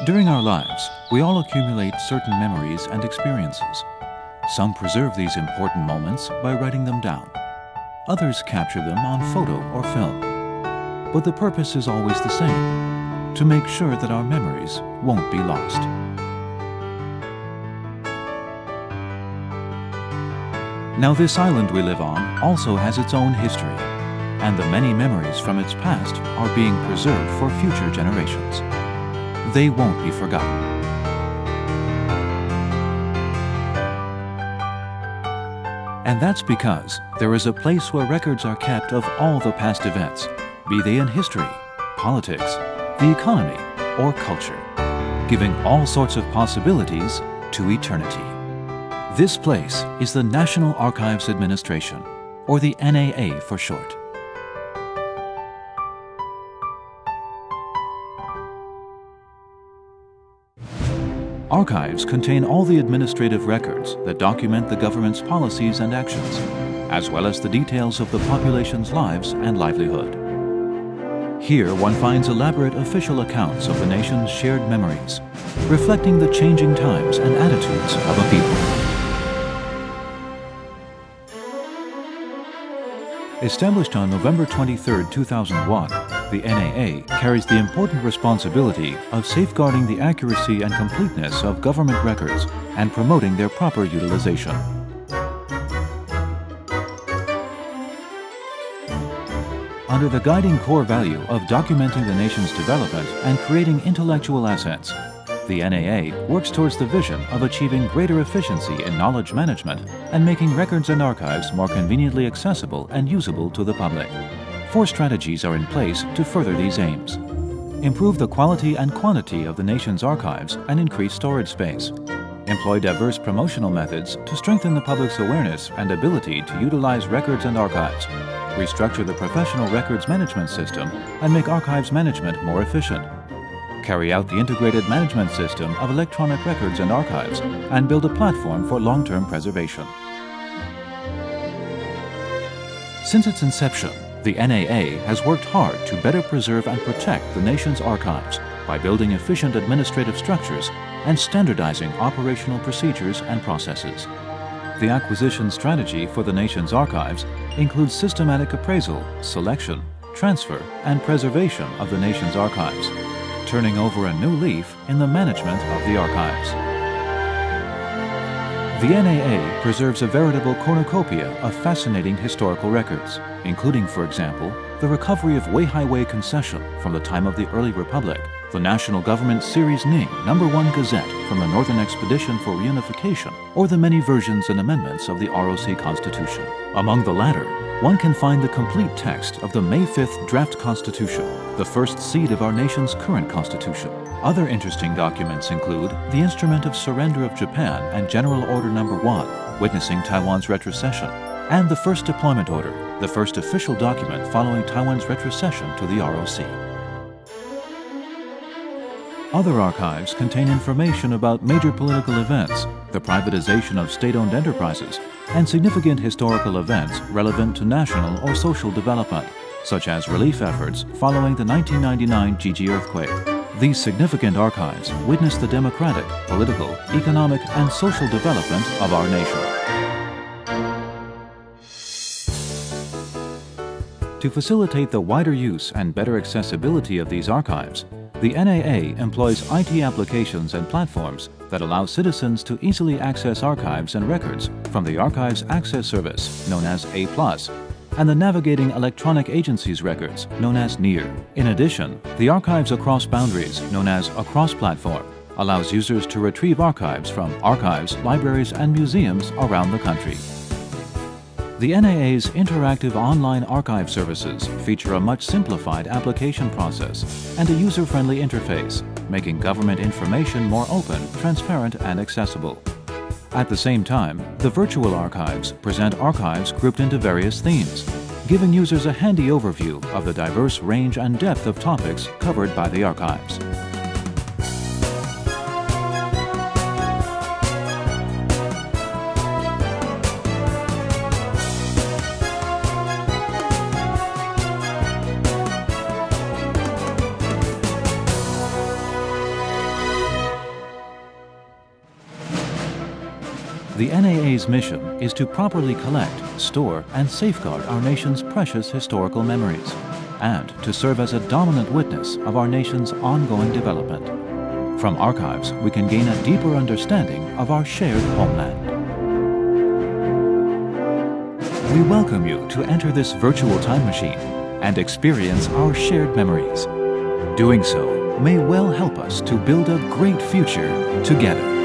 During our lives, we all accumulate certain memories and experiences. Some preserve these important moments by writing them down. Others capture them on photo or film. But the purpose is always the same: to make sure that our memories won't be lost. Now, this island we live on also has its own history, and the many memories from its past are being preserved for future generations. They won't be forgotten. And that's because there is a place where records are kept of all the past events, be they in history, politics, the economy, or culture, giving all sorts of possibilities to eternity. This place is the National Archives Administration, or the NAA for short. Archives contain all the administrative records that document the government's policies and actions, as well as the details of the population's lives and livelihood. Here one finds elaborate official accounts of the nation's shared memories, reflecting the changing times and attitudes of a people. Established on November 23, 2001, the NAA carries the important responsibility of safeguarding the accuracy and completeness of government records and promoting their proper utilization. Under the guiding core value of documenting the nation's development and creating intellectual assets, the NAA works towards the vision of achieving greater efficiency in knowledge management and making records and archives more conveniently accessible and usable to the public. 4 strategies are in place to further these aims. Improve the quality and quantity of the nation's archives and increase storage space. Employ diverse promotional methods to strengthen the public's awareness and ability to utilize records and archives. Restructure the professional records management system and make archives management more efficient. Carry out the integrated management system of electronic records and archives and build a platform for long-term preservation. Since its inception, the NAA has worked hard to better preserve and protect the nation's archives by building efficient administrative structures and standardizing operational procedures and processes. The acquisition strategy for the nation's archives includes systematic appraisal, selection, transfer, and preservation of the nation's archives, turning over a new leaf in the management of the archives. The NAA preserves a veritable cornucopia of fascinating historical records, including, for example, the recovery of Weihiwei concession from the time of the early Republic, the national government Series Ning No. 1 Gazette from the Northern Expedition for Reunification, or the many versions and amendments of the ROC Constitution. Among the latter, one can find the complete text of the May 5th Draft Constitution, the first seed of our nation's current Constitution. Other interesting documents include the Instrument of Surrender of Japan and General Order No. 1, witnessing Taiwan's retrocession, and the First Deployment Order, the first official document following Taiwan's retrocession to the ROC. Other archives contain information about major political events, the privatization of state-owned enterprises, and significant historical events relevant to national or social development, such as relief efforts following the 1999 Jiji earthquake. These significant archives witness the democratic, political, economic, and social development of our nation. To facilitate the wider use and better accessibility of these archives, the NAA employs IT applications and platforms that allow citizens to easily access archives and records from the Archives Access Service, known as A+, and the Navigating Electronic Agencies records, known as NEAR. In addition, the Archives Across Boundaries, known as Across Platform, allows users to retrieve archives from archives, libraries, and museums around the country. The NAA's interactive online archive services feature a much simplified application process and a user-friendly interface, making government information more open, transparent, and accessible. At the same time, the virtual archives present archives grouped into various themes, giving users a handy overview of the diverse range and depth of topics covered by the archives. The NAA's mission is to properly collect, store, and safeguard our nation's precious historical memories, and to serve as a dominant witness of our nation's ongoing development. From archives, we can gain a deeper understanding of our shared homeland. We welcome you to enter this virtual time machine and experience our shared memories. Doing so may well help us to build a great future together.